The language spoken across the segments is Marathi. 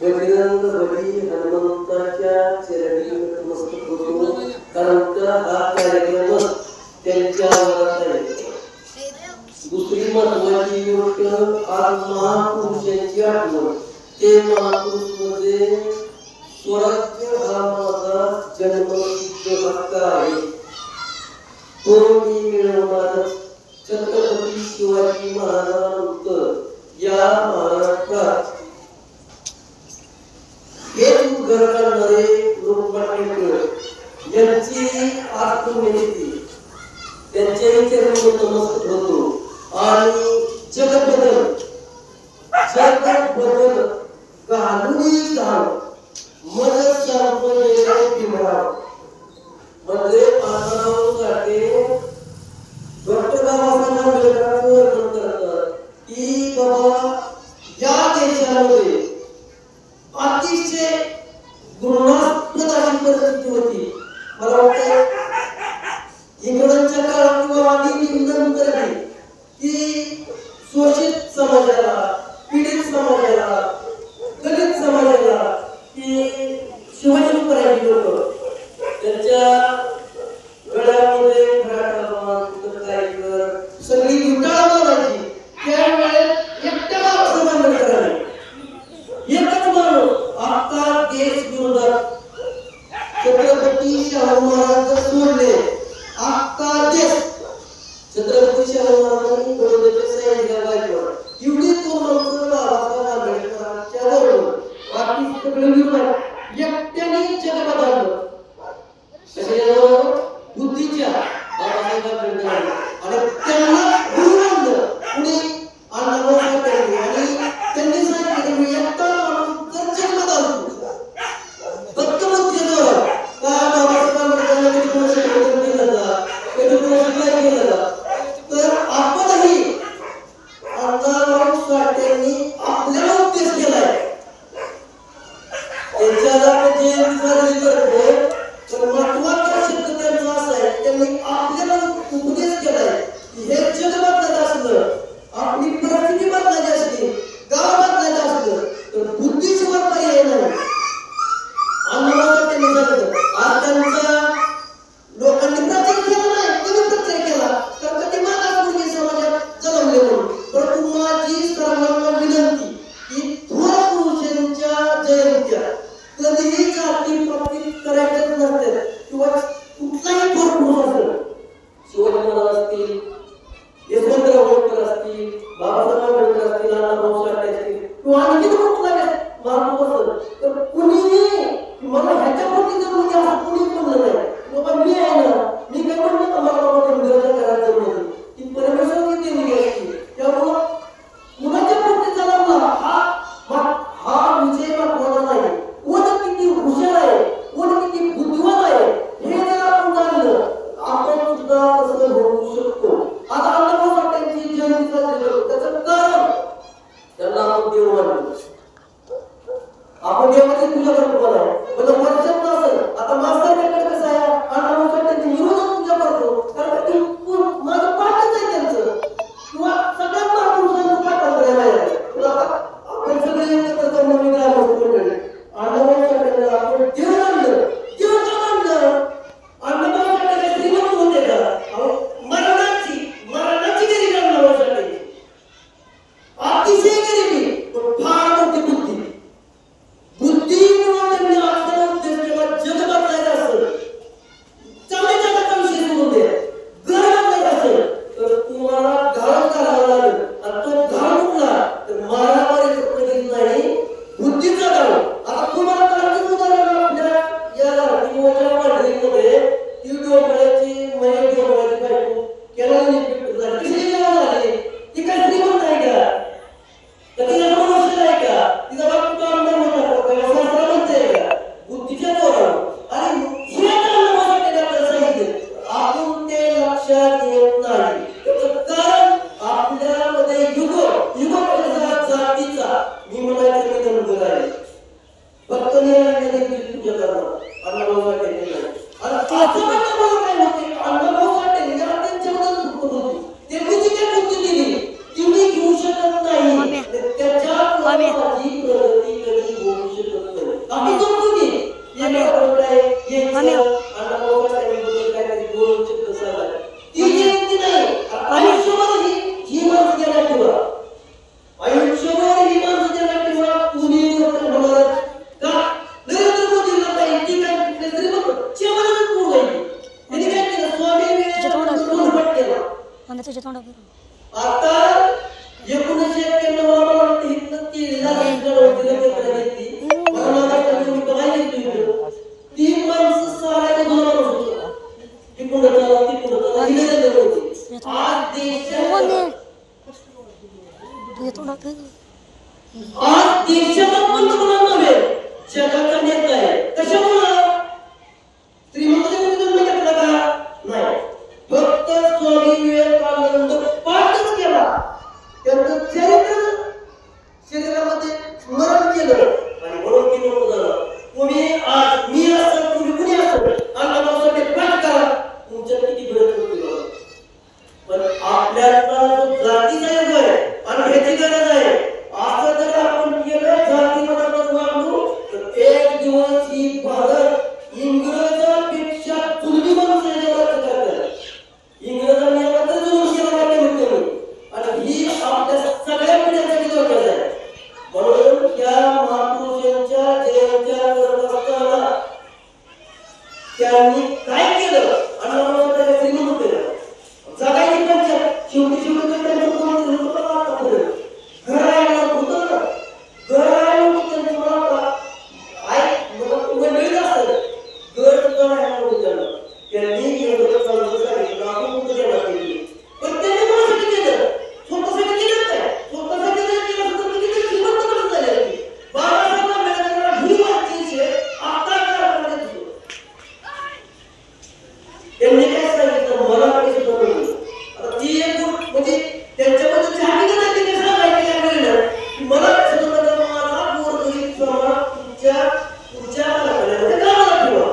बजरंग बली हनुमंताच्या चरणी नतमस्तक होतो, कारण हा कार्यक्रम त्यांच्या आवाजात आहे. दुसरी महत्वाची गोष्ट, आज महापुरुषांची आठवण. ते महापुरुष म्हणजे स्वराज्य हा माझा जन्मसिद्ध हक्क आहे, तो मी मिळवणार. छत्रपती शिवाजी महाराजांनंतर या महाराष्ट्रात हेच उद्गार करणारे लोकमान्य टिळक यांची आत्मनिर्मिती त्यांच्याही चरणी नतमस्तक होतो. आणि जगबदल घालून घाल मन संपलेले भीमराव म्हणजे आंदोलनासाठी डॉक्टर बाबासाहेब आंबेडकरांचं वर्णन करतात की बाबा या देशामध्ये अतिशय गुणात्मक अशी परिस्थिती होती. मला वाटतं इंग्रजांच्या काळात किंवा नंतर की शोषित समाजाला, पीडित समाजाला, दलित समाजाला की शिवाजी करायची लोक त्यांच्या गळ्यामध्ये सगळी गुंडाळा मारायची. त्यावेळेस एकट्याला असं मान्य करायला एकच माणूस आता देश विरोधात छत्रपती शाहू महाराज सोडले. अख्खा देश छत्रपती शाहू महाराजांनी बरोबरचे सैनिक गायकवाड एवढी तो माणसं बाबासाहेब आंबेडकरांच्या बरोबर बाकी सगळे विरोधात एकट्याने जग बदललं. बुद्धीच्या बाबासाहेब आंबेडकर आणि त्यांना गुरु मानलं पुणे अण्णाभाऊ साठे आणि त्यांनी सांगितलं मी एकटा माणूस जर जग बदलतो बदकमत केलं का बाबासाहेब आंबेडकरांना कधी कोणाचं बदल केलं का कधी कोणाचं काय केलं का तर आपणही अण्णाभाऊ साठेंनी आपल्याला उपदेश केलाय. त्यांच्याला आपण जयंती साजरी करतो तर महत्वाचा शब्द त्यांचा असा आहे त्यांनी आपल्याला उपदेश केलाय की हे जग बदलत असलं, आपली परिस्थिती बदलायची असली, गाव बदलायचं असलं तर बुद्धीशिवाय पर्याय नाही. अण्णाभाऊ त्यांनी सांगितलं. आज त्यांचा लोकांनी प्रचार केला नाही, कमी प्रचार केला तर कधी मागासवर्गीय समाजात जन्मले म्हणून. परंतु माझी सर्वांना विनंती की थोर पुरुषांच्या जयंत्या कधीही जाती प्रतीत करायच्याच नसतात किंवा कुठलाही थोर पुरुष असेल, शिवाजी महाराज असतील, यशवंतराव होळकर असतील, बाबासाहेब आंबेडकर असतील, अण्णाभाऊ साठे असतील किंवा आणखी कुठला महापुरुष असेल तर कुणीही मला ह्याच्यावरती जर म्हणजे असं कुणी म्हणलं नाही बाबा मी आहे ना, मी काय म्हणलं मला बाबा इंग्रजाच्या घरात जन्म ती परमेश्वर किती निघी असते. त्यामुळं कुणाच्या प्रती जन्मला हा विजय महत्वाचा नाही, कोण किती हुशार आहे, कोण किती बुद्धिमान आहे हे जर आपण जाणलं आपण सुद्धा तसं होऊ शकतो. आता अण्णाभाऊ साठेंची जयंती साजरी करतो त्याचं कारण त्यांना आपण देव मानतो. आपण देवाची पूजा करतो मला म्हणजे वर्षात नसेल. आता मास्तरकडे कसं आहे अण्णाभाऊ साठेंची निरोधक पूजा करतो कारण ती माझं पाठच आहे त्यांचं किंवा सगळ्यात महापुरुषांचं पाठांतर आहे. आपण सगळे एकत्र जाऊन नवीन मंडळी अण्णाभाऊ साठेंना आपण देव मानलं. देव का मानलं? अण्णाभाऊ साठे श्रीमंत होते का? मरणाची गरीबी अण्णाभाऊ साठे अतिशय गरीबी पण फार मोठी बुद्धी. बुद्धीमुळे त्यांनी आपल्याला उद्देश लढवतील त्याला घेतली मला महाराष्ट्रात मी बघायला येतो तीन माणसं साऱ्या दोन माणूस होतो ती पुढे हिने होती आज देशाचा पंतप्रधान नव्हे जगाचा नेता आहे कशामुळं श्रीमंत जन्म घेतला का नाही फक्त स्वामी विवेकानंद पाठच केला त्यांचं चरित्र शरीरामध्ये स्मरण केलं आणि म्हणून ती लोक झालं तुम्ही आज मी असं तुम्ही कुणी असं अण्णाभाऊसाठी पाठ करा तुमच्या किती गरज होती पण आपल्याला जो जातीचा योग आहे आणि ह्याची गरज आहे असं जर आपण केलं जातीमध्ये वागलो तर एक दिवस ही भारत इंग्रजांपेक्षा जुलमी माणसं जेव्हा करतात इंग्रजांनी आता जुलूम केला नाही आणि ही आपल्या सगळ्या पिढ्यांसाठी धोक्याचं आहे म्हणून त्या महापुरुषांच्या जयंत्या करत असताना त्यांनी काय केलं आणि श्रीमंत केलं जगायची पंचायत शेवटी त्यांचं घर आहे होतं ना घर आहे त्यांचं मला मंडळी असतं घर होतं त्यांनी एवढं चांगलं सांगितलं आपण कुठं देणार केली पण त्यांनी कोणासाठी केलं स्वतःसाठी केलं काय स्वतःसाठी केलं तर किती श्रीमंत कसं झाले बाबासाहेब आंबेडकरांना ही वाटची आता त्यांनी काय सांगितलं मला पैसे बनवले आता ती एक म्हणजे त्यांच्याबद्दल हकीकत आहे ते सांगायचं यावेळेला की मला पैसे बनवलं मला गोरगरीब समाज तुमच्या कामाला ठेवा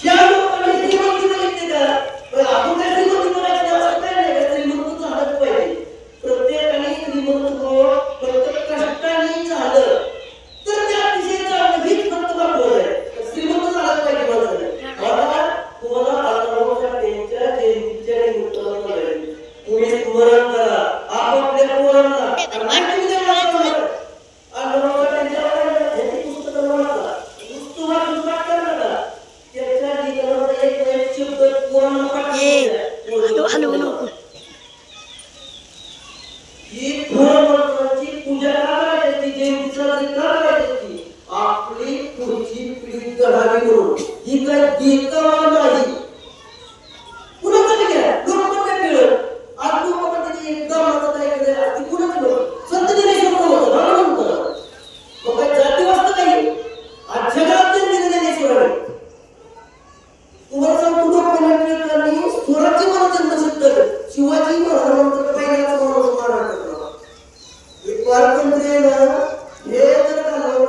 या लोकांनी श्रीमंती बघितली का आपण काय श्रीमंती बघायची असं काय नाही का श्रीमंत झालंच पाहिजे प्रत्येकाने श्रीमंत फक्त कष्टाने झालं तर ते अतिशय चांगलं हीच फक्त दाखवत आहे श्रीमंत झालंच पाहिजे माणसाने आता तुम्हाला अण्णाभाऊच्या त्यांच्या जयंतीच्या निमित्तानं तुम्ही स्मरण करा आपापल्या पोरांना अण्णाभाऊच्या त्यांच्या पुस्तकं वाचा पुस्तक वाचून पाठ करा ना त्याच्या जीवनाचा एक शब्द पोरांना पाठ ही धर्माची पूजा करायची जयंती साजरी करायची आपली पुढची पिढी घडावी म्हणून ही काय देखावा नाही कुणाकडे घ्या लोक पण केलं आज लोक पण एक गावाचं काय केलं ती कुणाच लोक संत ज्ञानेश्वर होतं गाणं म्हणतं मग काय जाती वाजतं काही आज जगात ज्ञानेश्वराने तुम्हाला सांगतो लोकमान्य स्वराज्य मला जन्मसिद्ध शिवाजी महाराजांचं पहिल्याच माणूस महाराष्ट्रातला एक स्वातंत्र्य ना हे जर घालावं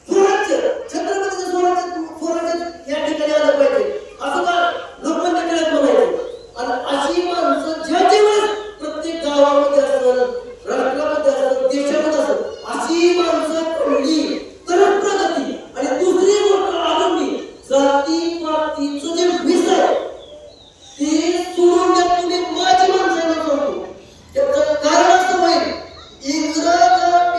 स्वराज्य छत्रपतीचं स्वराज्य या ठिकाणी आलं पाहिजे असं का लोकमान्य टिळक म्हणायचे आणि अशी माणसं ज्या वेळेस प्रत्येक गावामध्ये असतं राष्ट्रामध्ये असतं देशामध्ये असतं अशी माणसं पडली तरच प्रगती आणि दुसरी गोष्ट आगमनी जाती पातीचं जे विष आहे ते सोडून द्या तुम्ही माझी माणसांना सांगतो त्याचं कारण असं होईल इंग्रज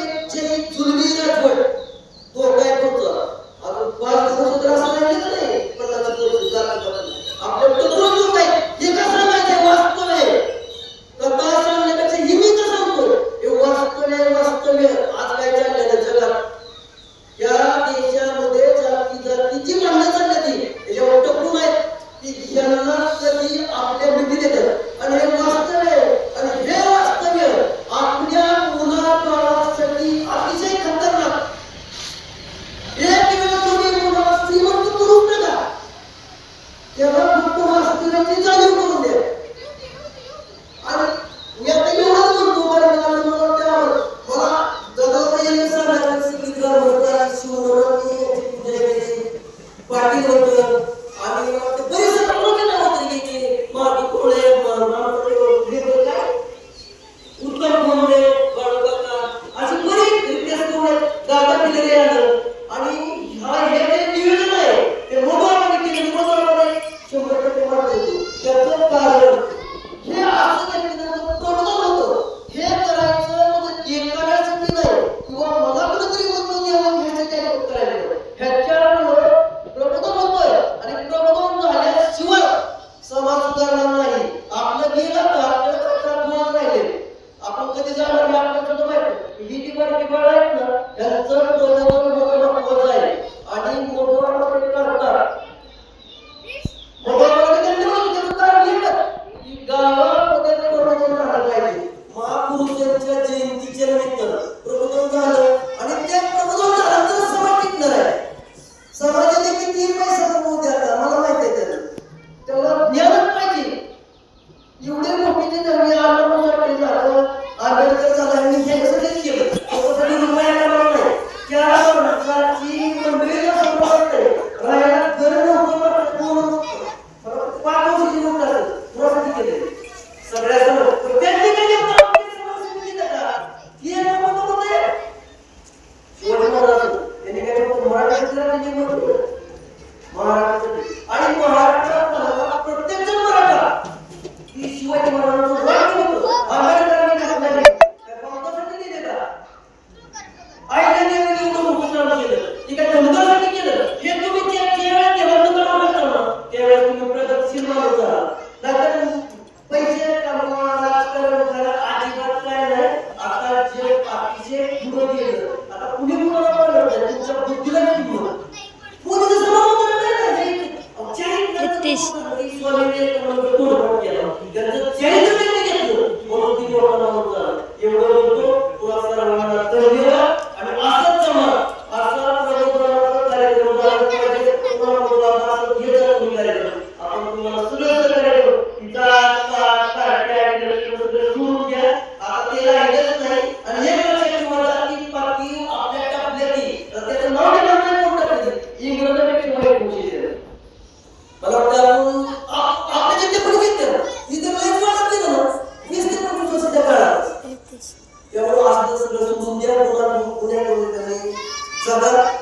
त्यांचं प्रबोधन होणं महत्वाचं आहे आणि मोठमोठे करतात मोठमोठे त्यांचं कारण लिहितात की गावामध्ये प्रबोधन झालं पाहिजे महापुरुषांच्या जयंतीच्या निमित्त प्रबोधन झालं आणि त्या प्रबोधन झाल्यानंतर समाज टिकणार आहे समाजाने किती पैसा कमवू द्या मला माहिती आहे त्याला ज्ञानच पाहिजे एवढे मोठे ते झाले आंदोलनासाठी झालं आंबेडकर झालं मी हे सगळं केलं त्यासाठी रुपयाला नाही त्या माणसाची मंडळीला सांभाळते राहायला घर नव्हतं पूर्ण 5 वर्षाची लोक असतात पुरासाठी केले सगळ्या समोर प्रत्येक ठिकाणी त्यांनी काय महाराष्ट्रासाठी आणि महाराष्ट्रात प्रत्येक जण मराठा की शिवाजी महाराजांचं वाक्य होतं आंबेडकरांनी घातलं त्या पंथासाठी दिले का आईने एवढं मोठं काम केलं ते काय धर्मासाठी केलं हे तुम्ही ज्यावेळेस त्यावेळेस तुम्ही प्रगतशील माणूस आहात नाहीतर पैसे कमवा राजकारण करा अजिबात काय नाही आता जे बाकीचे पुढे गेलं आता कुणी कुणाला बोलवलं तुमच्या बुद्धीला किंमत पुढे सगळं